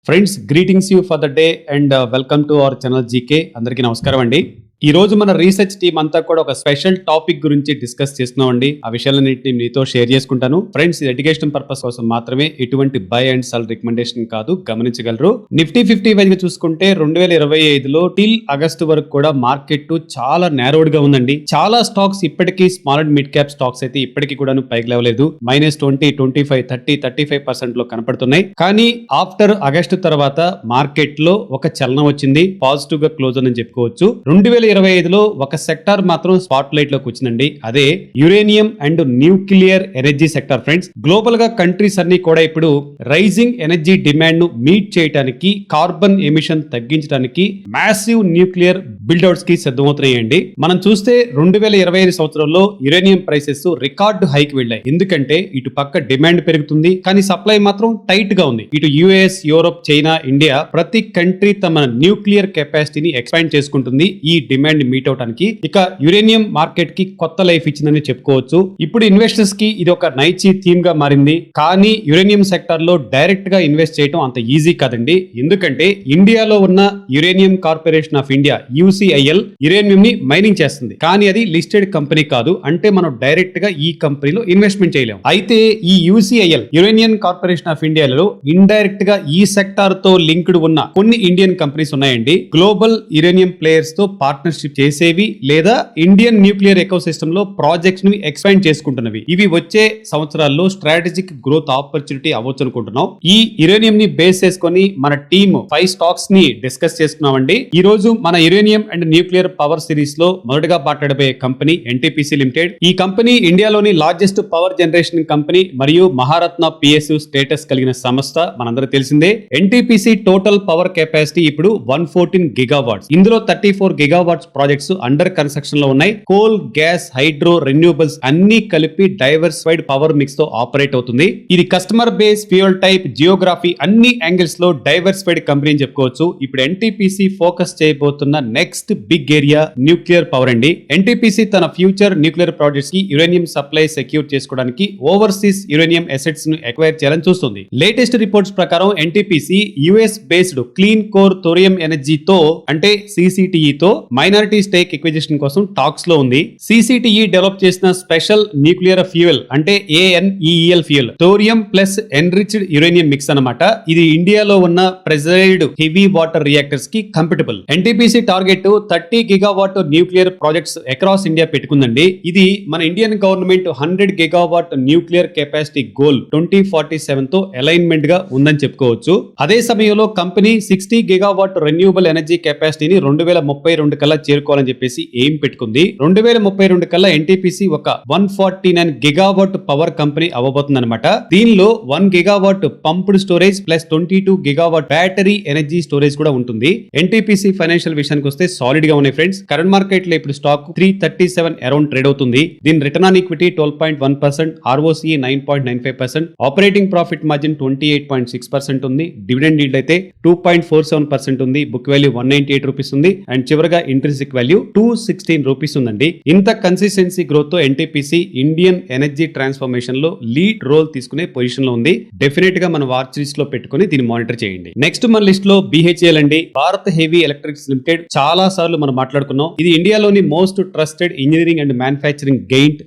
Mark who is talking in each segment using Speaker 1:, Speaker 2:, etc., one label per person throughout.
Speaker 1: Friends, greetings you for the day and welcome to our channel GK. అందరికీ నమస్కారం అండి. ఈ రోజు మన రీసెర్చ్ టీం అంతా కూడా ఒక స్పెషల్ టాపిక్ గురించి డిస్కస్ చేస్తున్నామండి. ఆ విషయాలన్నింటినీ మీతో షేర్ చేసుకుంటాను. ఫ్రెండ్స్, ఇది ఎడ్యుకేషన్ పర్పస్ కోసం మాత్రమే, ఎటువంటి బై అండ్ సెల్ రికమెండేషన్ కాదు, గమనించగలరు. నిఫ్టీ 50 వైజ్ గా చూసుకుంటే 2025లో టిల్ ఆగస్టు వరకు కూడా మార్కెట్ చాలా నేరోడ్ గా ఉందండి. చాలా స్టాక్స్ ఇప్పటికీ small and mid cap stocks అయితే ఇప్పటికీ కూడా పైకి లేవలేదు. -20, 25, 30, 35% లో కనపడుతున్నాయి. కానీ ఆఫ్టర్ ఆగస్టు తర్వాత మార్కెట్ లో ఒక చలనం వచ్చింది. పాజిటివ్ గా క్లోజ్ అని చెప్పుకోవచ్చు. 2025లో ఒక సెక్టార్ మాత్రం స్పాట్ లైట్ లోకి వచ్చిందండి. అదే uranium and nuclear energy sector. Friends, global గా కంట్రీస్ అన్ని కూడా ఇప్పుడు రైజింగ్ ఎనర్జీ డిమాండ్ ను మీట్ చేయడానికి, కార్బన్ ఎమిషన్ తగ్గించడానికి మాసివ్ న్యూక్లియర్ బిల్డౌట్స్ కి సిద్ధమవుతున్నాయండి. మనం చూస్తే 2025 సంవత్సరంలో యురేనియం ప్రైసెస్ రికార్డు హైకి వెళ్ళాయి. ఎందుకంటే ఇటు పక్క డిమాండ్ పెరుగుతుంది, కానీ సప్లై మాత్రం టైట్ గా ఉంది. ఇటు యుఎస్, యూరోప్, చైనా, ఇండియా ప్రతి కంట్రీ తమ న్యూక్లియర్ కెపాసిటీని ఎక్స్పాండ్ చేసుకుంటుంది ఈ డిమాండ్ మీట్ అవడానికి. ఇక యురేనియం మార్కెట్ కి కొత్త లైఫ్ ఇచ్చిందని చెప్పుకోవచ్చు. ఇప్పుడు ఇన్వెస్టర్స్ కి ఇది ఒక నైచి థీమ్ గా మారింది. కానీ యురేనియం సెక్టార్ లో డైరెక్ట్ గా ఇన్వెస్ట్ చేయడం అంత ఈజీ కాదండి. ఎందుకంటే ఇండియాలో ఉన్న uranium corporation of India UCIL uranium ని మైనింగ్ చేస్తుంది. కానీ అది లిస్టెడ్ కంపెనీ కాదు. అంటే మనం డైరెక్ట్ గా ఈ కంపెనీలో ఇన్వెస్ట్మెంట్ చేయలేం. అయితే ఈ UCIL యురేనియం కార్పొరేషన్ ఆఫ్ ఇండియాలో ఇండైరెక్ట్ గా ఈ సెక్టార్ తో లింక్డ్ ఉన్న కొన్ని ఇండియన్ కంపెనీస్ ఉన్నాయండి. గ్లోబల్ యురేనియం ప్లేయర్స్ తో పార్ట్నర్షిప్ చేసేవి లేదా ఇండియన్ న్యూక్లియర్ ఎకోసిస్టమ్ లో ప్రాజెక్ట్స్ ని ఎక్స్పాండ్ చేసుకుంటున్నవి. ఇవి వచ్చే సంవత్సరాల్లో స్ట్రాటజిక్ గ్రోత్ ఆపర్చునిటీ అవ్వచ్చు అనుకుంటున్నాం. ఈ యురేనియం ని బేస్ చేసుకొని మన టీమ్ 5 స్టాక్స్ ని డిస్కస్ చేసుకున్నామండి. ఈ రోజు మన uranium and nuclear power series లో మొదటగా మాట్లాడబోయే కంపెనీ NTPC లిమిటెడ్. ఈ కంపెనీ ఇండియాలోని లార్జెస్ట్ పవర్ జనరేషన్ కంపెనీ మరియు మహారత్న PSU స్టేటస్ కలిగిన సంస్థ, మనందరూ తెలిసిందే. NTPC టోటల్ పవర్ కెపాసిటీ ఇప్పుడు 114 గిగావాట్స్. ఇందులో 34 గిగావాట్స్ ప్రాజెక్ట్స్ అండర్ కన్స్ట్రక్షన్ లో ఉన్నాయి. కోల్, గ్యాస్, హైడ్రో, రెన్యూబుల్స్ అన్ని కలిపి డైవర్సిఫైడ్ పవర్ మిక్స్ తో ఆపరేట్ అవుతుంది. ఇది customer base, fuel type, geography అన్ని యాంగిల్స్ లో డైవర్సిఫైడ్ కంపెనీ అని చెప్పుకోవచ్చు. ఇప్పుడు NTPC ఫోకస్ చేయబోతున్న next big area nuclear power అండి. NTPC తన ఫ్యూచర్ న్యూక్లియర్ ప్రాజెక్ట్స్ కి యురేనియం సప్లై సెక్యూర్ చేసుకోవడానికి ఓవర్సీస్ యురేనియం అసెట్స్ ను ఎక్వైర్ చేయాలని చూస్తుంది. లేటెస్ట్ రిపోర్ట్స్ ప్రకారం NTPC US based clean core thorium energy తో అంటే CCTE తో మైనారిటీ స్టేక్ ఎక్విజిషన్ కోసం టాక్స్ లో ఉంది. CCTE డెవలప్ చేసిన స్పెషల్ న్యూక్లియర్ ఫ్యూయల్ అంటే ANEEL fuel thorium plus enriched uranium mix అన్నమాట. ఇది ఇండియాలో ఉన్న ప్రెజరైజ్డ్ హెవీ వాటర్ రియాక్టర్స్ కి compatible. NTPC target 30 gigawatt nuclear projects across India పెట్టుకుందండి. ఇది మన Indian government 100 gigawatt nuclear capacity goal 2047 తో అలైన్మెంట్ గా ఉందని చెప్పుకోవచ్చు. అదే సమయంలో కంపెనీ 60 గిగావాట్ రెన్యూబుల్ ఎనర్జీ కెపాసిటీని 2032 కల్లా చేరుకోవాలని చెప్పేసి ఎయిమ్ పెట్టుకుంది. 2032 కల్లా NTPC ఒక 149 గిగావాట్ పవర్ కంపెనీ అవ్వబోతుంది అనమాట. దీనిలో 1 gigawatt pumped storage plus 22 gigawatt battery energy storage కూడా ఉంటుంది. NTPC ఫైనాన్షియల్ విషయానికి వస్తే సాలిడ్ గా ఉన్నాయి ఫ్రెండ్స్. కరెంట్ మార్కెట్ లో ఇప్పుడు స్టాక్ 337 అరౌండ్ ట్రేడ్ అవుతుంది. దీని return on equity 12.1%, ROCE 9.95%, operating profit margin 28.6% ఉంది. డివిడెండ్ ఈల్డ్ అయితే 2.47% ఉంది. బుక్ వాల్యూ 198 రూపీస్ ఉంది. అండ్ చివరగా ఇంట్రిన్సిక్ వాల్యూ 216 రూపీస్ ఉందండి. ఇంత కన్సిస్టెన్సీ గ్రోత్ తో NTPC ఇండియన్ ఎనర్జీ ట్రాన్స్ఫర్మేషన్ లో లీడ్ రోల్ తీసుకునే పొజిషన్ లో ఉంది. డెఫినెట్ గా మన వాచ్ లిస్ట్ లో పెట్టుకుని దీన్ని మానిటర్ చేయండి. నెక్స్ట్ మన లిస్ట్ లో BHEL అండి, భారత్ హెవీ ఎలక్ట్రిక్స్ లిమిటెడ్. చాలా సార్లు మనం మాట్లాడుకున్నాం. ఇది ఇండియాలోని most trusted engineering and manufacturing giant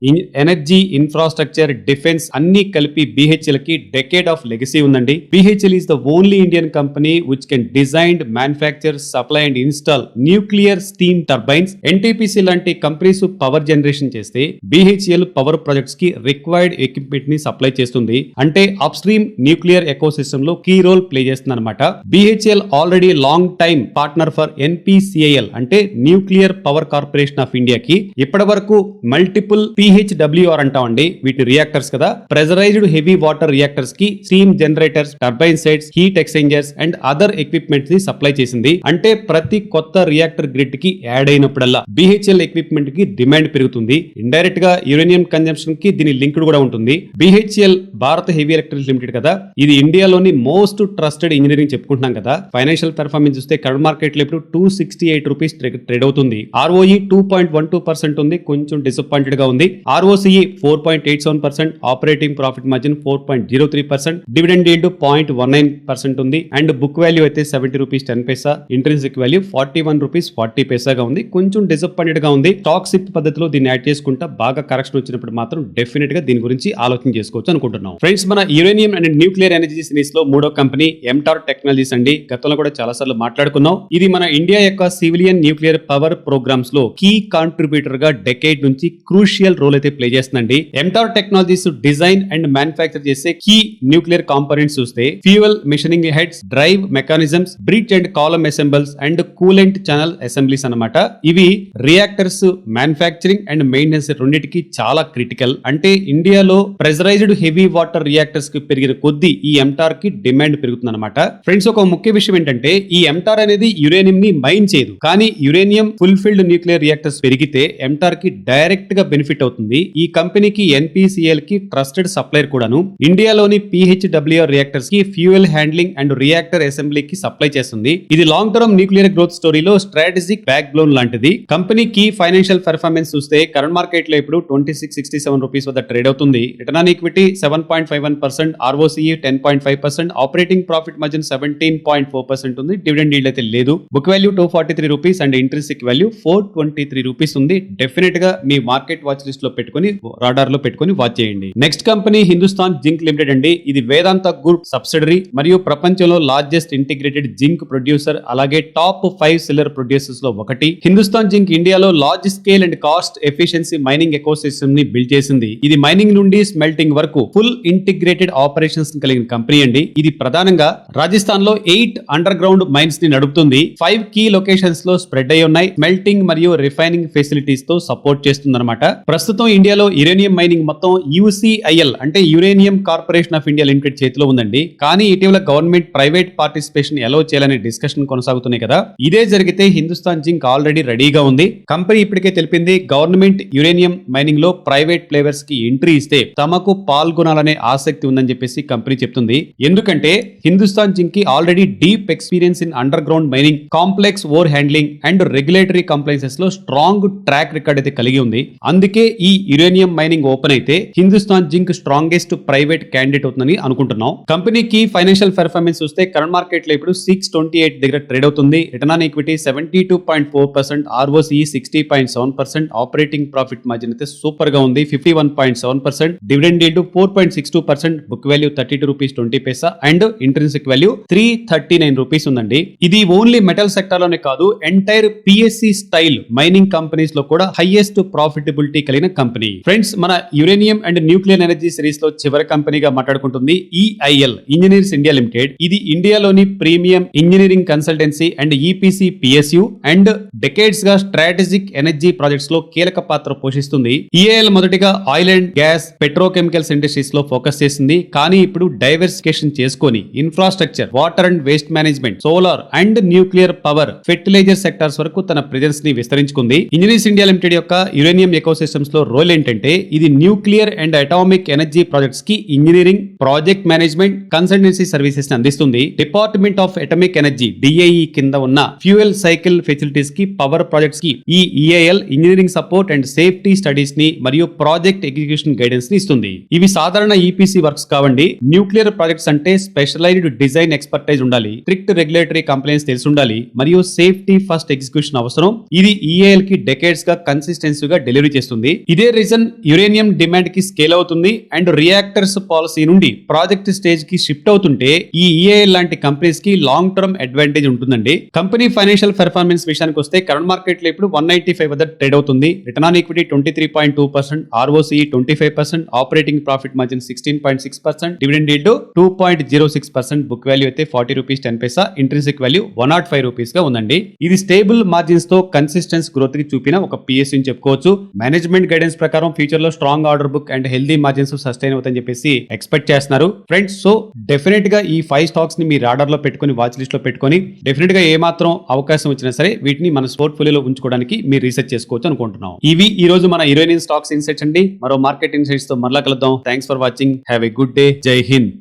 Speaker 1: energy infrastructure defence అన్ని కలిపి BHEL కి డెకేడ్ ఆఫ్ లెగసీ ఉందండి. BHEL is the only Indian company which can design, manufacture, supply and install nuclear steam turbines. NTPC లాంటి కంపెనీస్ పవర్ జనరేషన్ చేస్తే BHEL power projects కి required equipment ని supply చేస్తుంది. అంటే అప్ స్ట్రీమ్ న్యూక్లియర్ ఎకోసిస్టమ్ లో key role play చేస్తుంది అనమాట. BHEL already long time partner for NPCIL అంటే nuclear power corporation of India కి. ఇప్పటి వరకు మల్టిపుల్ PHWR అంటామండి, వీటి రియాక్టర్స్ కదా, ప్రెజరైజ్డ్ హెవీ వాటర్ రియాక్టర్స్ కి steam generators, turbine sets, heat exchangers and other equipments ని సప్లై చేసింది. అంటే ప్రతి కొత్త రియాక్టర్ గ్రిడ్ కి కి యాడ్ అయినప్పుడల్లా బిహెచ్ఎల్ ఎక్విప్మెంట్ కి డిమాండ్ పెరుగుతుంది. ఇండైరెక్ట్ గా యురేనియం కన్జంప్షన్ కి దీని లింక్డ్ కూడా ఉంటుంది. బిహెచ్ఎల్ భారత హెవీ ఎలక్ట్రికల్స్ లిమిటెడ్ కదా, ఇది ఇండియాలోని మోస్ట్ ట్రస్టెడ్ ఇంజనీరింగ్ చెప్పుకుంటున్నాం కదా. ఫైనాన్షియల్ పెర్ఫార్మెన్స్ చూస్తే కరెంట్ మార్కెట్ లో ఇప్పుడు 268 రూపీస్ ట్రేడ్ అవుతుంది. ROE 2.12% ఉంది, కొంచెం డిసప్పాయింటెడ్ గా ఉంది. ROCE 4.87%, operating profit margin 4.03%, dividend yield 0.19% ఉంది. అండ్ బుక్ వాల్యూ అయితే 70 రూపీస్ 10 పైసా, ఇంట్రిన్సిక్ వాల్యూ 41 రూపీస్ 40 పైసాగా ఉంది. కొంచెం డిసప్పాయింటెడ్ గా ఉంది. స్టాక్ సిప్ పద్ధతిలో దీన్ని యాడ్ చేసుకుంటా బాగా కరెక్షన్ వచ్చినప్పుడు మాత్రం డెఫినెట్ గా దీని గురించి ఆలోచన చేసుకోవచ్చు అనుకుంటున్నాం. ఫ్రెండ్స్, మన uranium and nuclear energy series లో మూడో కంపెనీ ఎంటార్ టెక్నాలజీస్ అండి. గతంలో కూడా చాలా సార్లు మాట్లాడుకున్నాం. ఇది మన ఇండియా యొక్క సివిలియన్ న్యూక్లియర్ పవర్ ప్రోగ్రామ్స్ లో కీ కాంట్రిబ్యూటర్ గా డెకేడ్ నుంచి క్రూషియల్ రోల్ అయితే ప్లే చేస్తుందండి. MTAR technologies design and manufacture చేసే కీ న్యూక్లియర్ కాంపోనెంట్స్ చూస్తే fuel machining heads, drive mechanisms, bridge and column assemblies and coolant channel assemblies అన్నమాట. ఇవి రియాక్టర్స్ మ్యానుఫ్యాక్చరింగ్ అండ్ మెయింటెనెన్స్ రెండింటికి చాలా క్రిటికల్. అంటే ఇండియాలో ప్రెజరైజ్డ్ హెవీ వాటర్ రియాక్టర్స్ కి పెరిగిన కొద్దీ ఈ ఎంటార్ కి డిమాండ్ పెరుగుతుంది అనమాట. ఫ్రెండ్స్, ఒక ముఖ్య విషయం ఏంటంటే ఈ ఎంటార్ అనేది యురేనియం ని మైన్ చేయదు, కానీ యురేనియం ఫుల్ఫిల్డ్ న్యూక్లియర్ రియాక్టర్స్ పెరిగితే ఎంటార్ కి డైరెక్ట్ గా బెనిఫిట్ అవుతుంది. ఈ కంపెనీకి ఎన్పిసిఎల్ కి ట్రస్టెడ్ సప్లైర్ కూడాను. ఇండియాలోని పిహెచ్డబ్ల్యూఆర్ రియాక్టర్స్ కి fuel handling and reactor assembly కి సప్లై చేస్తుంది. ఇది లాంగ్ టర్మ్ న్యూక్లియర్ గ్రోత్ స్టోరీలో స్ట్రాటజిక్ బ్యాక్ బోన్ లాంటిది. కంపెనీకి ఫైనాన్షియల్ పెర్ఫార్మెన్స్ చూస్తే కరెంట్ మార్కెట్ లో ఇప్పుడు 2667 రూపీస్ వద్ద ట్రేడ్ అవుతుంది. Return on equity 7.51%, ROCE 10.5%, operating profit margin 17.4% ఉంది. డివిడెండ్ yield అయితే లేదు. Book value 243 rupees and intrinsic value 423 rupees ఉంది. డెఫినెట్ గా మీ మార్కెట్ వాచ్ లిస్ట్ లో పెట్టుకొని రాడార్ లో పెట్టుకొని వాచ్ చేయండి. Next company Hindustan zinc limited అండి. ఇది వేదాంత గ్రూప్ సబ్సిడరీ మరియు ప్రపంచంలో లార్జెస్ట్ ఇంటిగ్రేటెడ్ జింక్ ప్రొడ్యూసర్, అలాగే టాప్ 5 సిల్లర్ ప్రొడ్యూసర్స్ లో ఒకటి. హిందుస్థాన్ జింక్ ఇండియాలో large scale and cost efficiency mining ecosystem ని బిల్డ్ చేసింది. ఇది మైనింగ్ నుండి స్మెల్టింగ్ వరకు ఫుల్ ఇంటిగ్రేటెడ్ ఆపరేషన్స్ కలిగిన కంపెనీ అండి. ఇది ప్రధానంగా రాజస్థాన్ లో 8 అండర్ గ్రౌండ్ మైన్స్ ని నడుపుతుంది. 5 కీ లొకేషన్స్ లో స్ప్రెడ్ అయి ఉన్నాయి. స్మెల్టింగ్ మరియు రిఫైనింగ్ ఫెసిలిటీస్ తో సపోర్ట్ చేస్తుందన్నమాట. ప్రస్తుతం ఇండియాలో యురేనియం మైనింగ్ మొత్తం UCIL అంటే uranium corporation of India limited చేతిలో ఉందండి. కానీ ఇటీవల గవర్నమెంట్ ప్రైవేట్ పార్టిసిపేషన్ ఎలా చేయాలనే డిస్కషన్ కొనసాగుతున్నాయి కదా. ఇదే జరిగితే హిందుస్థాన్ జింక్ ఆల్రెడీ రెడీగా ఉంది. కంపెనీ ఇప్పటికే తెలిపింది గవర్నమెంట్ యురేనియం మైనింగ్ లో ప్రైవేట్ ప్లేయర్స్ కి ఎంట్రీ ఇస్తే తమకు పాల్గొనాలనే ఆసక్తి ఉందని చెప్పేసి కంపెనీ చెప్తుంది. ఎందుకంటే హిందుస్థాన్ జింక్ కి already deep experience in under ground mining, complex over handling and regulatory compliances లో స్ట్రాంగ్ ట్రాక్ రికార్డ్ అయితే కలిగి ఉంది. అందుకే ఈ యురేనియం మైనింగ్ ఓపెన్ అయితే Hindustan zinc strongest private candidate అవుతుందని అనుకుంటున్నాం. కంపెనీకి ఫైనాన్షియల్ పెర్ఫార్మెన్స్ చూస్తే కరెంట్ మార్కెట్ లో ఇప్పుడు 628 దగ్గర ట్రేడ్ అవుతుంది. Return on equity 72.4%, ROCE 60.7%, operating profit margin అయితే సూపర్ గా ఉంది 51.7%, dividend yield 4.62%, book value 32 rupees 20 Paisa and intrinsic value 339 rupees ఉందండి. ఇది ఓన్లీ మెటల్ సెక్టర్ లోనే కాదు, entire PSC style mining companies లో కూడా హైయెస్ట్ ప్రాఫిటబిలిటీ కలిగిన కంపెనీ. ఫ్రెండ్స్, మన uranium and nuclear energy series లో చివరి కంపెనీగా మాట్లాడుకుంటుంది EIL ఇంజనీర్స్ ఇండియా లిమిటెడ్. ఇది ఇండియాలోని premium engineering consultancy and EPC PSU and decades గా స్ట్రాటజిక్ ఎనర్జీ ప్రాజెక్ట్స్ లో కీలక పాత్ర పోషిస్తుంది. EIL మొదటిగా oil and gas, petrochemicals industries లో ఫోకస్ చేసింది. కానీ ఇప్పుడు డైవర్సిఫికేషన్ చేసుకొని infrastructure, water and waste management, solar and nuclear power, fertiliser sectors వరకు తన ప్రెజెన్స్ ని విస్తరించుకుంది. ఇంజనీర్స్ ఇండియా లిమిటెడ్ యొక్క యురేనియం ఎకోసిస్టమ్స్ లో రోల్ ఏంటంటే ఇది nuclear and atomic energy projects కి engineering, project management, consultancy services ని అందిస్తుంది. Department of atomic energy DIE కింద ఉన్న ఫ్యూయల్ సైకిల్ ఫెసిలిటీస్ కి, పవర్ ప్రాజెక్ట్స్ కి ఈ EIL engineering support and safety studies ని మరియు ప్రాజెక్ట్ ఎగ్జిక్యూషన్ గైడెన్స్ ని ఇస్తుంది. ఇవి సాధారణ EPC వర్క్స్ కావండి. న్యూక్లియర్ ప్రాజెక్ట్స్ అంటే స్పెషలైజ్డ్ డిజైన్ ఎక్స్పర్టైజ్ ఉండాలి, స్ట్రిక్ట్ రెగ్యులేటరీ కంప్లైన్స్ తెలిసి ఉండాలి మరియు సేఫ్టీ ఫస్ట్ ఎగ్జిక్యూషన్ అవసరం. ఇది EIL కి డెకేడ్స్ గా కన్సిస్టెన్సీగా డెలివరీ చేస్తుంది. ఇదే రీజన్ యురేనియం డిమాండ్ కి స్కేల్ అవుతుంది అండ్ రియాక్టర్స్ పాలసీ నుండి ప్రాజెక్ట్ స్టేజ్ కి షిఫ్ట్ అవుతుంటే ఈ EIL లాంటి కంపెనీస్ కి లాంగ్ టర్మ్ అడ్వాంటేజ్ ఉంటుందండి. కంపెనీ ఫైనాన్షియల్ పెర్ఫార్మెన్స్ విషయానికి వస్తే కరెంట్ మార్కెట్ లో ఇప్పుడు 195 వద్ద ట్రేడ్ అవుతుంది. Return on equity 23.2%, ROCE 25%, operating profit margin 16.6%, dividend yield 2.06%, book value అయితే 40 రూపీస్ 10 పైసా, ఇంట్రిన్సిక్ వాల్యూ 105 రూపీస్ గా ఉందండి. ఇది స్టేబుల్ మార్జిన్స్ తో కన్సిస్టెన్స్ గ్రోత్ కి చూపిన ఒక PSU అని చెప్పుకోవచ్చు. మేనేజ్మెంట్ గైడెన్స్ ప్రకారం ఫ్యూచర్ లో strong order book and healthy margins sustain అవుతాయని చెప్పేసి ఎక్స్పెక్ట్ చేస్తున్నారు. ఫ్రెండ్స్, సో డెఫినెట్ గా ఈ 5 స్టాక్స్ ని మీ రాడార్ లో పెట్టుకుని వాచ్ లిస్ట్ లో పెట్టుకొని డెఫినెట్ గా ఏ మాత్రం అవకాశం వచ్చినా సరే వీటిని వీటిని మన పోర్ట్ఫోలియోలో ఉంచుకోవడానికి మీరు రీసెర్చ్ చేసుకోవచ్చు అనుకుంటున్నాం. ఇవి ఈ రోజు మన 20 స్టాక్స్ ఇన్సైట్స్ అండి. మరో మార్కెట్ ఇన్సైట్స్ తో మరలా కలుద్దాం. Thanks for watching. Have a good day. జై హింద్.